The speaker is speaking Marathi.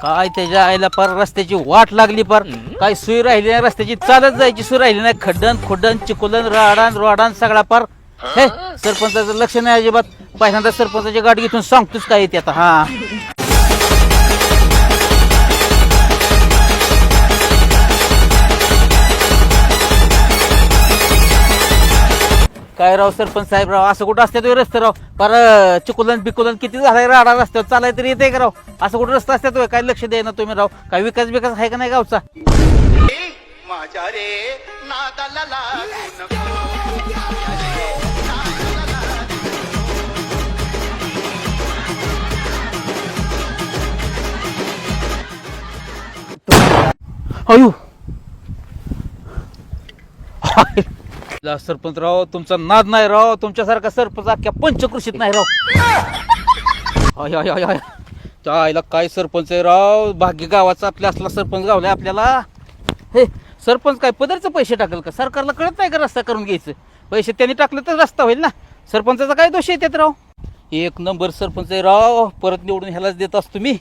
काय त्याच्या आईला पार रस्त्याची वाट लागली पार. काय सोय राहिली नाही रस्त्याची, चालत जायची सोय राहिली नाही. खड्डन खुड्डन चिकोलन राडान रोडान सगळा पार. हे सरपंचाचं लक्ष नाही अजिबात. पहिल्यांदा सरपंचाची गाठ घेऊन सांगतोच काय येते आता. हा काय राव सरपंच साहेब राव, असं कुठं असतात रस्ते राव? पर चिकोलन बिकोलन किती झालाय राडा रस्त्यावर, चालाय तरी येते का राव? असं कुठं रस्ता असतात? काय लक्ष द्याय ना तुम्ही राव? काय विकास बिकास आहे का नाही गावचा? माझ्या रे नादाला लागू नको. अयो सरपंच राव, तुमचा नाद नाही राव. तुमच्यासारखा सरपंच अख्ख्या पंचकृषीत नाही राव. अय अय अय अय त्या आईला काय सरपंच आहे राव. भाग्य गावाचा आपल्या असला सरपंच गावलाय आपल्याला. हे सरपंच काय पदरचं पैसे टाकल का? सरकारला कळत नाही का रस्ता करून घ्यायचं? पैसे त्यांनी टाकले तर रस्ता होईल ना. सरपंचाचा काय दोष येतात राव? एक नंबर सरपंच आहे राव. परत निवडून ह्यालाच देत असतो मी.